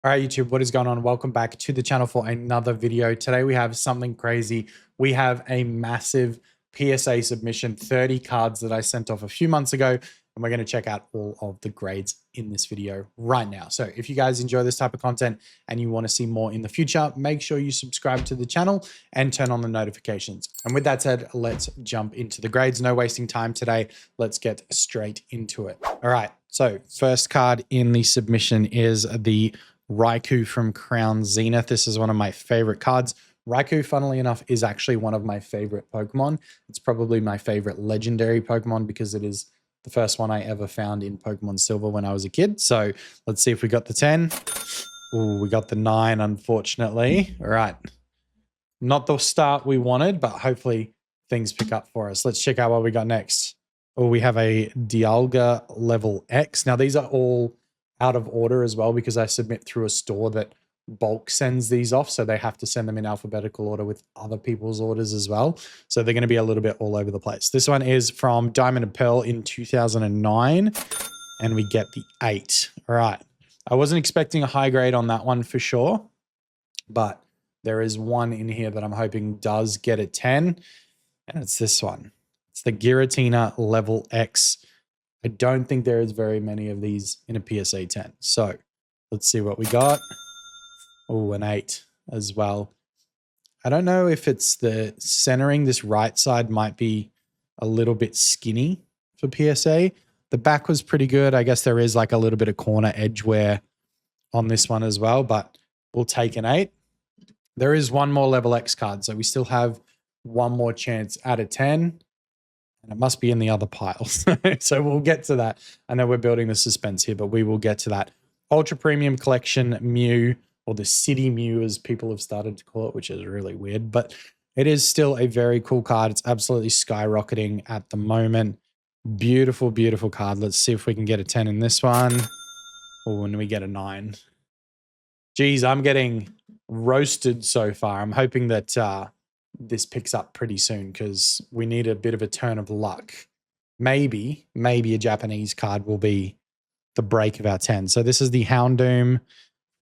All right, YouTube, what is going on? Welcome back to the channel for another video. Today we have something crazy. We have a massive PSA submission, 30 cards that I sent off a few months ago, and we're going to check out all of the grades in this video right now. So if you guys enjoy this type of content and you want to see more in the future, make sure you subscribe to the channel and turn on the notifications. And with that said, let's jump into the grades. No wasting time today. Let's get straight into it. All right, so first card in the submission is the Raikou from Crown Zenith. This is one of my favorite cards. Raikou, funnily enough, is actually one of my favorite Pokemon. It's probably my favorite legendary Pokemon because it is the first one I ever found in Pokemon Silver when I was a kid. So let's see if we got the 10. Oh, we got the 9, unfortunately. All right. Not the start we wanted, but hopefully things pick up for us. Let's check out what we got next. Oh, we have a Dialga level X. Now, these are all out of order as well because I submit through a store that bulk sends these off, so they have to send them in alphabetical order with other people's orders as well. So they're going to be a little bit all over the place. This one is from Diamond and Pearl in 2009, and we get the 8. All right. I wasn't expecting a high grade on that one for sure, but there is one in here that I'm hoping does get a 10, and it's this one. It's the Giratina level X. I don't think there is very many of these in a PSA 10. So let's see what we got. Oh, an 8 as well. I don't know if it's the centering. This right side might be a little bit skinny for PSA. The back was pretty good. I guess there is like a little bit of corner edge wear on this one as well, but we'll take an 8. There is one more level X card, so we still have one more chance at a 10. And it must be in the other piles. So we'll get to that. I know we're building the suspense here, but we will get to that. Ultra Premium Collection Mew, or the City Mew as people have started to call it, which is really weird. But it is still a very cool card. It's absolutely skyrocketing at the moment. Beautiful, beautiful card. Let's see if we can get a 10 in this one. Oh, and we get a 9. Geez, I'm getting roasted so far. I'm hoping that this picks up pretty soon because we need a bit of a turn of luck. Maybe a Japanese card will be the break of our 10. So this is the Houndoom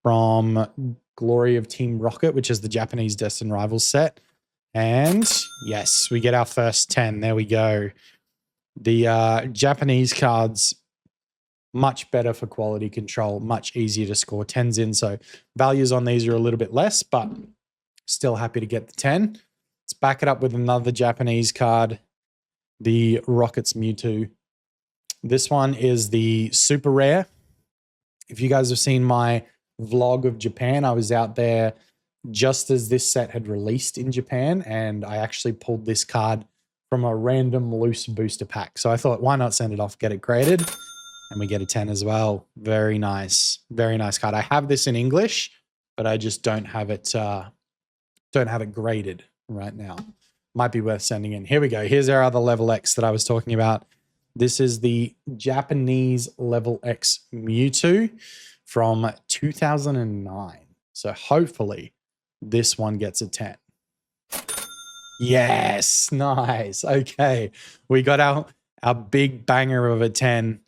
from Glory of Team Rocket, which is the Japanese Destined Rivals set. And yes, we get our first 10. There we go. The Japanese cards, much better for quality control, much easier to score 10s in. So values on these are a little bit less, but still happy to get the 10. Let's back it up with another Japanese card, the Rockets Mewtwo. This one is the super rare. If you guys have seen my vlog of Japan, I was out there just as this set had released in Japan, and I actually pulled this card from a random loose booster pack. So I thought, why not send it off, get it graded? And we get a 10 as well. Very nice. Very nice card. I have this in English, but I just don't have it graded right now. Might be worth sending in. Here we go. Here's our other level X that I was talking about. This is the Japanese level X Mewtwo from 2009. So hopefully this one gets a 10. Yes, nice. Okay, we got our big banger of a 10.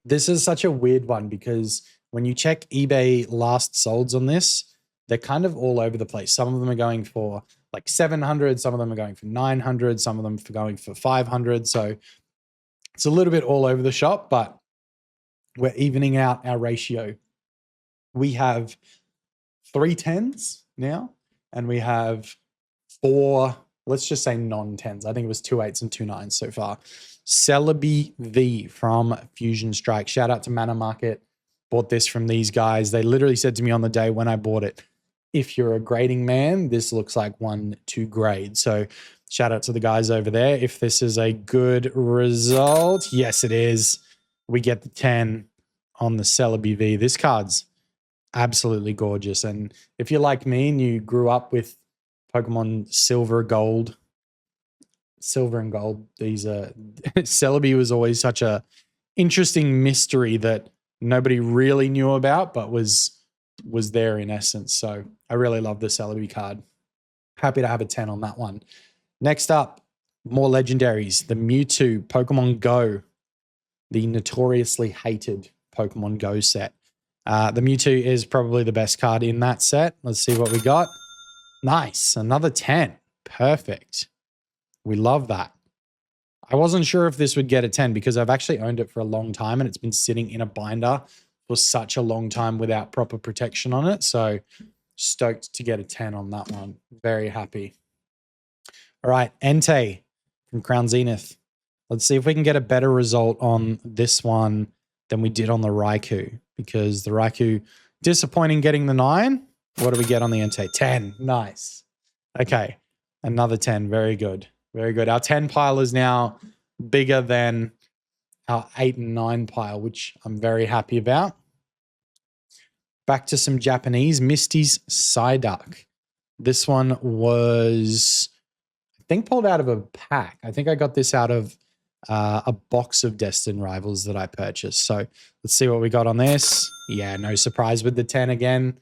This is such a weird one because when you check eBay last solds on this, they're kind of all over the place. Some of them are going for like 700. Some of them are going for 900. Some of them are going for 500. So it's a little bit all over the shop, but we're evening out our ratio. We have 3 10s now, and we have 4, let's just say non-10s. I think it was 2 8s and 2 9s so far. Celebi V from Fusion Strike. Shout out to Mana Market. Bought this from these guys. They literally said to me on the day when I bought it, if you're a grading man, this looks like one to grade. So shout out to the guys over there. If this is a good result, yes, it is. We get the 10 on the Celebi V. This card's absolutely gorgeous. And if you're like me and you grew up with Pokemon Silver and Gold, these Celebi was always such a interesting mystery that nobody really knew about, but was there in essence. So I really love the Celebi card. Happy to have a 10 on that one. Next up, more legendaries. The Mewtwo Pokemon Go, the notoriously hated Pokemon Go set. The Mewtwo is probably the best card in that set. Let's see what we got. Nice. Another 10. Perfect. We love that. I wasn't sure if this would get a 10 because I've actually owned it for a long time and it's been sitting in a binder for such a long time without proper protection on it. So stoked to get a 10 on that one. Very happy. All right, Entei from Crown Zenith. Let's see if we can get a better result on this one than we did on the Raikou, because the Raikou, disappointing getting the 9. What do we get on the Entei? 10. Nice. Okay, another 10. Very good. Very good. Our 10 pile is now bigger than our 8 and 9 pile, which I'm very happy about. Back to some Japanese. Misty's Psyduck. This one was, I think, pulled out of a pack. I think I got this out of a box of Destined Rivals that I purchased. So let's see what we got on this. Yeah, no surprise with the 10 again.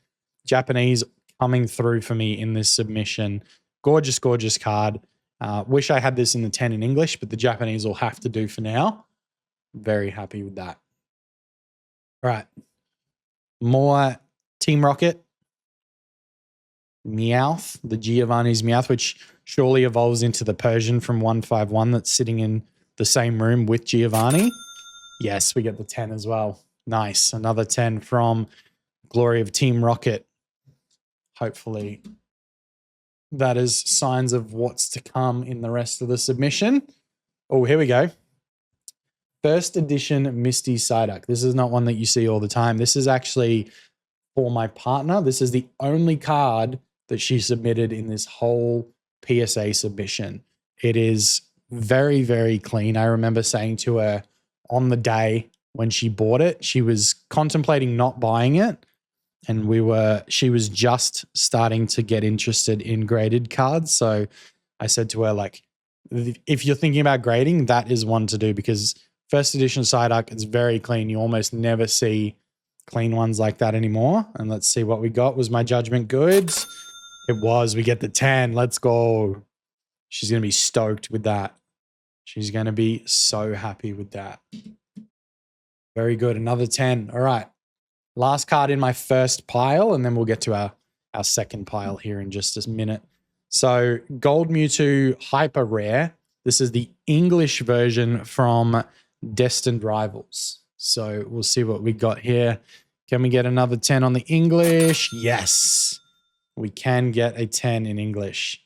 Japanese coming through for me in this submission. Gorgeous, gorgeous card. Wish I had this in the 10 in English, but the Japanese will have to do for now. Very happy with that. All right. More Team Rocket. Meowth, the Giovanni's Meowth, which surely evolves into the Persian from 151 that's sitting in the same room with Giovanni. Yes, we get the 10 as well. Nice. Another 10 from Glory of Team Rocket. Hopefully that is signs of what's to come in the rest of the submission. Oh, here we go. First edition Misty Psyduck. This is not one that you see all the time. This is actually for my partner. This is the only card that she submitted in this whole PSA submission. It is very, very clean. I remember saying to her on the day when she bought it, she was contemplating not buying it. And she was just starting to get interested in graded cards. So I said to her, like, if you're thinking about grading, that is one to do, because first edition Psyduck, it's very clean. You almost never see clean ones like that anymore. And let's see what we got. Was my judgment good? It was. We get the 10. Let's go. She's going to be stoked with that. She's going to be so happy with that. Very good. Another 10. All right. Last card in my first pile, and then we'll get to our second pile here in just a minute. So Gold Mewtwo Hyper Rare. This is the English version from Destined Rivals. So we'll see what we got here. Can we get another 10 on the English? Yes, we can get a 10 in English.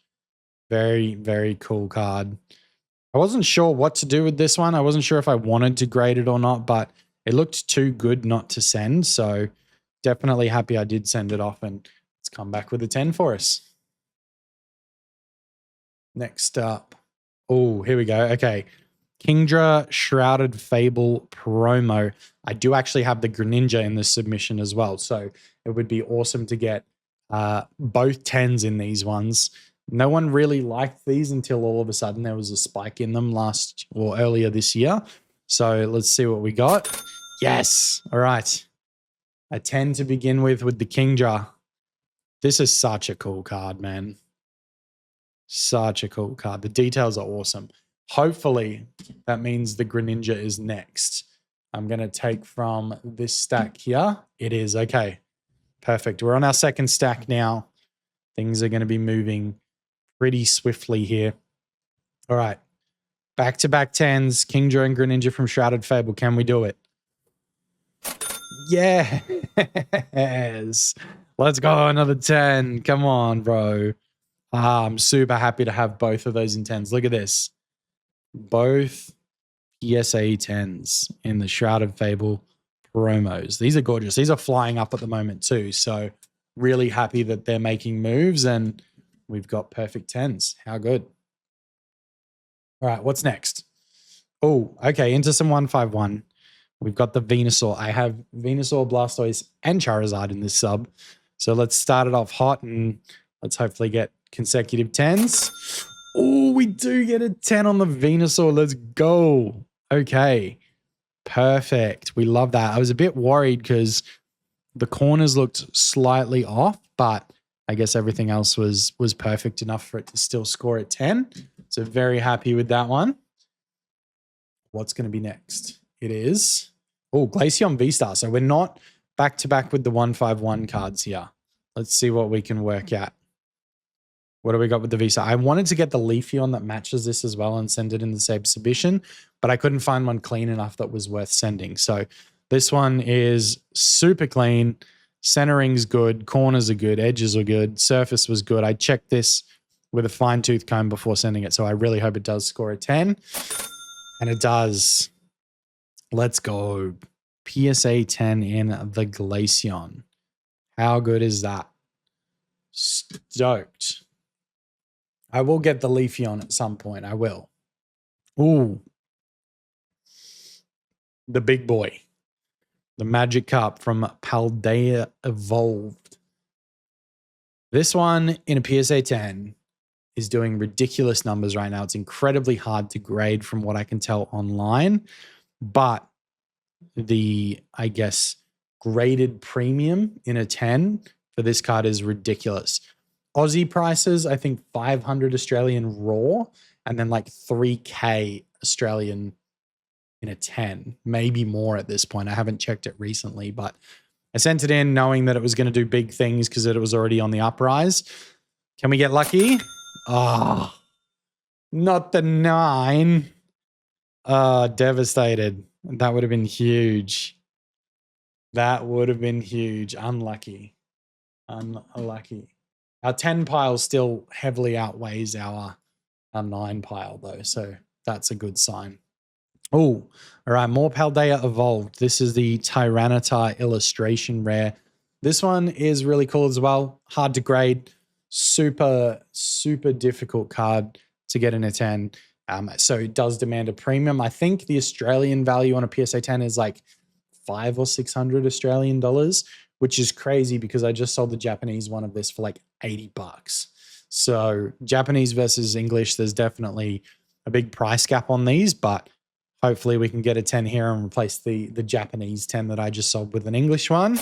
Very, very cool card. I wasn't sure what to do with this one. I wasn't sure if I wanted to grade it or not, but it looked too good not to send. So definitely happy I did send it off, and it's come back with a 10 for us. Next up. Oh, here we go. Okay. Kingdra Shrouded Fable promo. I do actually have the Greninja in this submission as well. So it would be awesome to get both 10s in these ones. No one really liked these until all of a sudden there was a spike in them earlier this year. So let's see what we got. Yes. All right. A 10 to begin with the Kingdra. This is such a cool card, man. Such a cool card. The details are awesome. Hopefully that means the Greninja is next. I'm going to take from this stack here. It is. Okay. Perfect. We're on our second stack now. Things are going to be moving pretty swiftly here. All right. Back-to-back 10s. Kingdra and Greninja from Shrouded Fable. Can we do it? Yes. Let's go. Another 10. Come on, bro. I'm super happy to have both of those in 10s. Look at this. Both PSA 10s in the Shrouded Fable promos. These are gorgeous. These are flying up at the moment too. So really happy that they're making moves and we've got perfect 10s. How good. All right, what's next? Oh, okay, into some 151. We've got the Venusaur. I have Venusaur, Blastoise, and Charizard in this sub. So let's start it off hot and let's hopefully get consecutive 10s. Oh, we do get a 10 on the Venusaur. Let's go. Okay, perfect. We love that. I was a bit worried because the corners looked slightly off, but I guess everything else was perfect enough for it to still score at 10. So very happy with that one. What's going to be next? It is, oh, Glaceon V-Star. So we're not back to back with the 151 cards here. Let's see what we can work out. What do we got with the Visa? I wanted to get the Leafeon that matches this as well and send it in the same exhibition, but I couldn't find one clean enough that was worth sending. So this one is super clean. Centering's good. Corners are good. Edges are good. Surface was good. I checked this with a fine tooth comb before sending it. So I really hope it does score a 10. And it does. Let's go. PSA 10 in the Glaceon. How good is that? Stoked. I will get the Leafeon at some point. I will. Ooh. The big boy. The Magic Cup from Paldea Evolved. This one in a PSA 10 is doing ridiculous numbers right now. It's incredibly hard to grade from what I can tell online. But the, I guess, graded premium in a 10 for this card is ridiculous. Aussie prices, I think 500 Australian raw and then like 3K Australian in a 10, maybe more at this point. I haven't checked it recently, but I sent it in knowing that it was going to do big things because it was already on the uprise. Can we get lucky? Oh, not the 9. Devastated. That would have been huge. That would have been huge. Unlucky. Unlucky. Our 10 pile still heavily outweighs our 9 pile, though. So that's a good sign. Oh, all right. More Paldea Evolved. This is the Tyranitar illustration rare. This one is really cool as well. Hard to grade. Super, super difficult card to get in a 10. So it does demand a premium. I think the Australian value on a PSA 10 is like 500 or 600 Australian dollars, which is crazy because I just sold the Japanese one of this for like $80. So Japanese versus English, there's definitely a big price gap on these, but hopefully we can get a 10 here and replace the Japanese 10 that I just sold with an English one.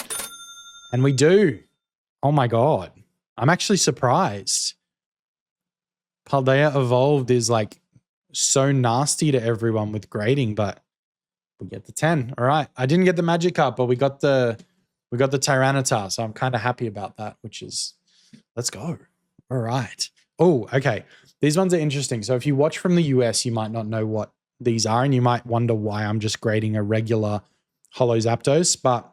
And we do. Oh my God. I'm actually surprised. Paldea Evolved is like so nasty to everyone with grading, but we get the 10. All right. I didn't get the Magic Cup, but we got the Tyranitar. So I'm kind of happy about that, which is, let's go. All right. Oh, okay. These ones are interesting. So if you watch from the US, you might not know what these are, and you might wonder why I'm just grading a regular Holo Zapdos. But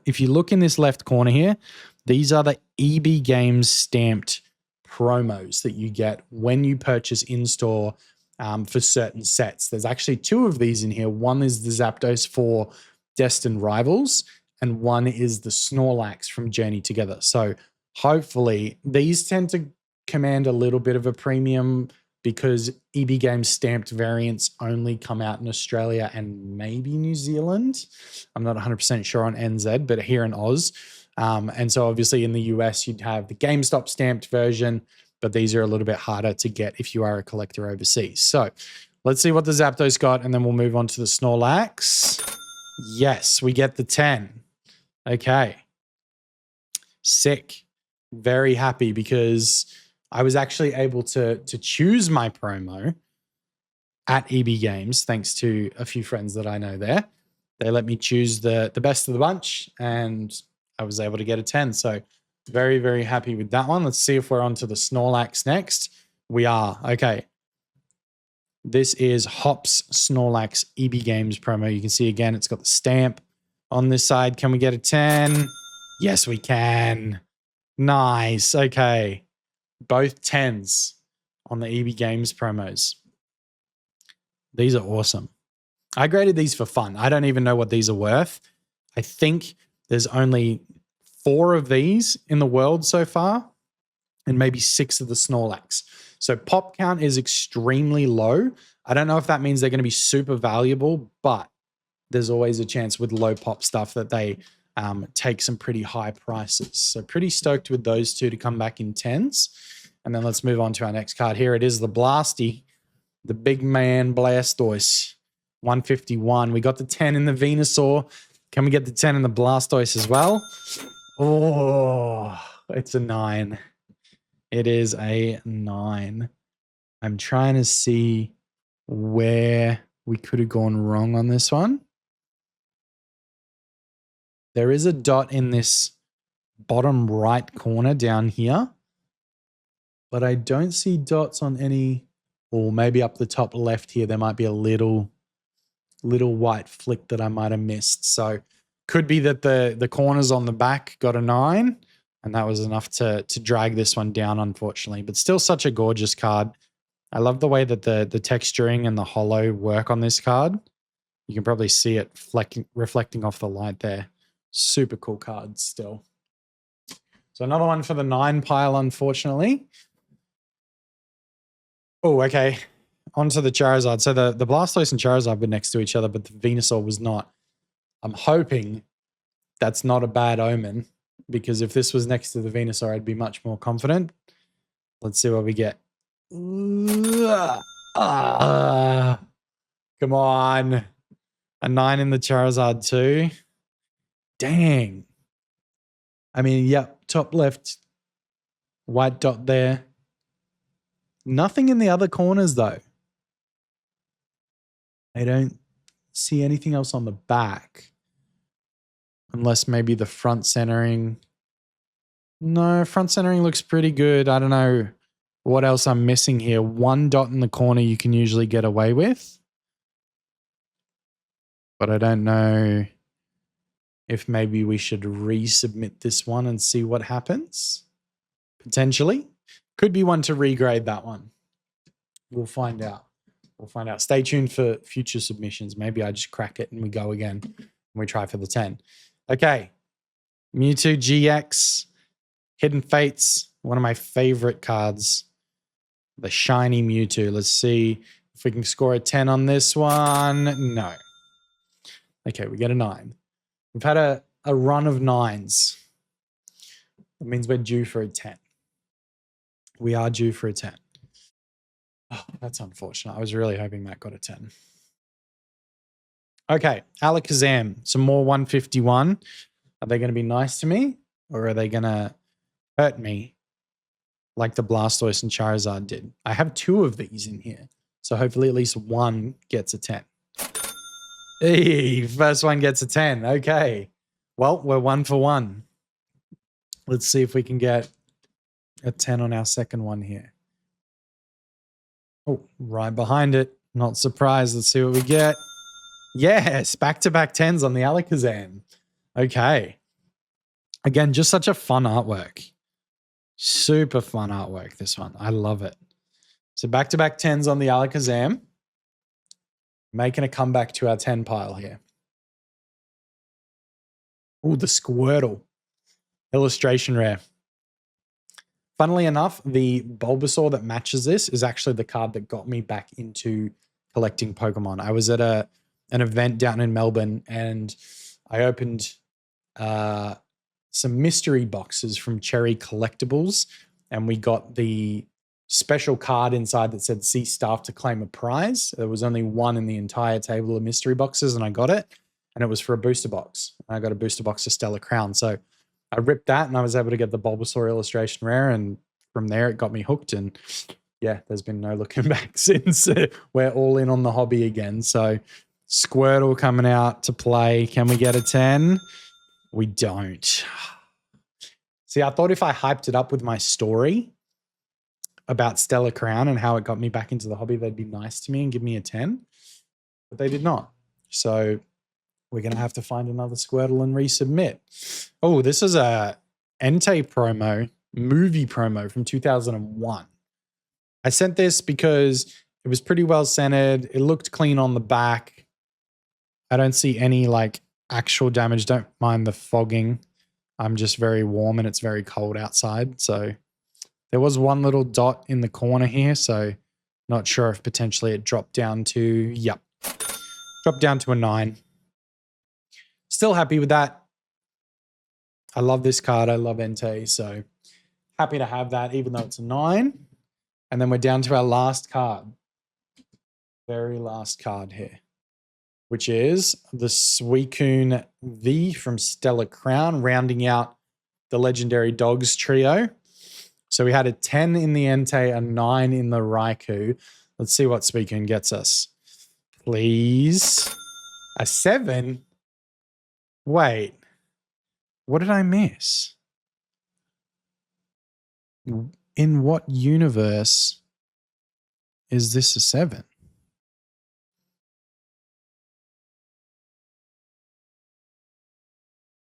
if you look in this left corner here, these are the EB Games stamped promos that you get when you purchase in-store for certain sets. There's actually 2 of these in here. One is the Zapdos for Destined Rivals, and one is the Snorlax from Journey Together. So hopefully these tend to command a little bit of a premium because EB Games stamped variants only come out in Australia and maybe New Zealand. I'm not 100% sure on NZ, but here in Oz. And so obviously in the US, you'd have the GameStop stamped version, but these are a little bit harder to get if you are a collector overseas. So let's see what the Zapdos got, and then we'll move on to the Snorlax. Yes, we get the 10. Okay. Sick. Very happy because I was actually able to choose my promo at EB Games, thanks to a few friends that I know there. They let me choose the best of the bunch, and I was able to get a 10. So very, very happy with that one. Let's see if we're on to the Snorlax next. We are. Okay. This is Hops Snorlax EB Games promo. You can see again, it's got the stamp on this side. Can we get a 10? Yes, we can. Nice. Okay. Both 10s on the EB Games promos. These are awesome. I graded these for fun. I don't even know what these are worth. I think there's only 4 of these in the world so far, and maybe 6 of the Snorlax. So pop count is extremely low. I don't know if that means they're going to be super valuable, but there's always a chance with low pop stuff that they take some pretty high prices. So pretty stoked with those 2 to come back in 10s. And then let's move on to our next card. Here it is, the Blasty, the big man Blastoise, 151. We got the 10 in the Venusaur. Can we get the 10 in the Blastoise as well? Oh, it's a 9. It is a 9. I'm trying to see where we could have gone wrong on this one. There is a dot in this bottom right corner down here, but I don't see dots on any, or maybe up the top left here, there might be a little white flick that I might have missed. So could be that the corners on the back got a 9, and that was enough to drag this one down, unfortunately. But still such a gorgeous card. I love the way that the texturing and the hollow work on this card. You can probably see it reflecting off the light there. Super cool card still. So another one for the 9 pile, unfortunately. Oh, okay. Onto the Charizard. So the Blastoise and Charizard were next to each other, but the Venusaur was not. I'm hoping that's not a bad omen, because if this was next to the Venusaur, I'd be much more confident. Let's see what we get. Come on. A 9 in the Charizard too. Dang. I mean, yep, top left, white dot there. Nothing in the other corners though. I don't see anything else on the back. Unless maybe the front centering. No, front centering looks pretty good. I don't know what else I'm missing here. 1 dot in the corner you can usually get away with. But I don't know if maybe we should resubmit this one and see what happens. Potentially. Could be one to regrade that one. We'll find out. We'll find out. Stay tuned for future submissions. Maybe I just crack it and we go again and we try for the 10. Okay. Mewtwo GX. Hidden Fates. One of my favorite cards. The shiny Mewtwo. Let's see if we can score a 10 on this one. No. Okay, we get a 9. We've had a run of 9s. That means we're due for a 10. We are due for a 10. Oh, that's unfortunate. I was really hoping that got a 10. Okay, Alakazam. Some more 151. Are they going to be nice to me? Or are they going to hurt me like the Blastoise and Charizard did? I have 2 of these in here. So hopefully at least one gets a 10. Hey, first one gets a 10. Okay. Well, we're 1 for 1. Let's see if we can get a 10 on our second one here. Oh, right behind it. Not surprised. Let's see what we get. Yes, back-to-back 10s on the Alakazam. Okay. Again, just such a fun artwork. Super fun artwork, this one. I love it. So back-to-back 10s on the Alakazam. Making a comeback to our 10 pile here. Oh, the Squirtle. Illustration rare. Funnily enough, the Bulbasaur that matches this is actually the card that got me back into collecting Pokemon. I was at an event down in Melbourne and I opened some mystery boxes from Cherry Collectibles, and we got the special card inside that said "See staff to claim a prize." There was only one in the entire table of mystery boxes, and I got it, and it was for a booster box. I got a booster box of Stellar Crown, so I ripped that, and I was able to get the Bulbasaur illustration rare, and from there it got me hooked. And yeah, there's been no looking back since. We're all in on the hobby again. So Squirtle coming out to play. Can we get a 10? We don't. See, I thought if I hyped it up with my story about Stellar Crown and how it got me back into the hobby, they'd be nice to me and give me a 10. But they did not. So we're going to have to find another Squirtle and resubmit. Oh, this is a Entei promo, movie promo from 2001. I sent this because it was pretty well centered. It looked clean on the back. I don't see any like actual damage. Don't mind the fogging. I'm just very warm and it's very cold outside. So there was one little dot in the corner here. So not sure if potentially it dropped down to, yep, dropped down to a 9. Still happy with that. I love this card. I love Entei. So happy to have that, even though it's a 9. And then we're down to our last card. Very last card here, which is the Suicune V from Stellar Crown, rounding out the Legendary Dogs trio. So we had a 10 in the Entei, a 9 in the Raikou. Let's see what Suicune gets us. Please. A 7? Wait. What did I miss? In what universe is this a 7?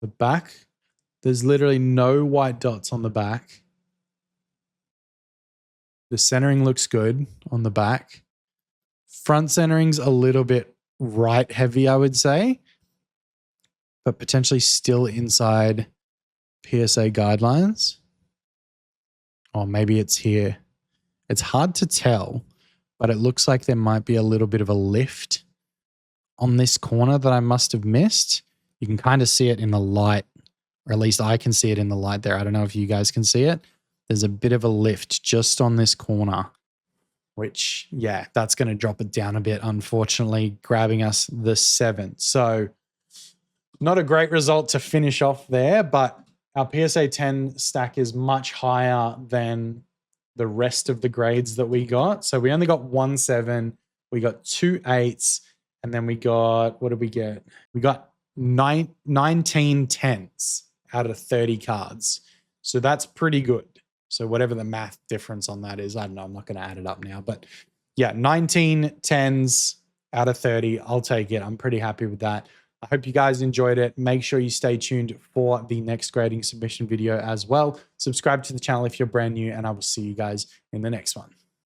The back, there's literally no white dots on the back. The centering looks good on the back. Front centering's a little bit right heavy, I would say, but potentially still inside PSA guidelines. Or maybe it's here. It's hard to tell, but it looks like there might be a little bit of a lift on this corner that I must have missed. You can kind of see it in the light, or at least I can see it in the light there. I don't know if you guys can see it. There's a bit of a lift just on this corner, which, yeah, that's going to drop it down a bit, unfortunately, grabbing us the 7. So not a great result to finish off there, but our PSA 10 stack is much higher than the rest of the grades that we got. So we only got 1 7, we got 2 8s, and then we got, what did we get? We got 19 10s out of 30 cards. So that's pretty good. So whatever the math difference on that is, I don't know, I'm not going to add it up now, but yeah, 19 10s out of 30. I'll take it. I'm pretty happy with that. I hope you guys enjoyed it. Make sure you stay tuned for the next grading submission video as well. Subscribe to the channel if you're brand new, and I will see you guys in the next one.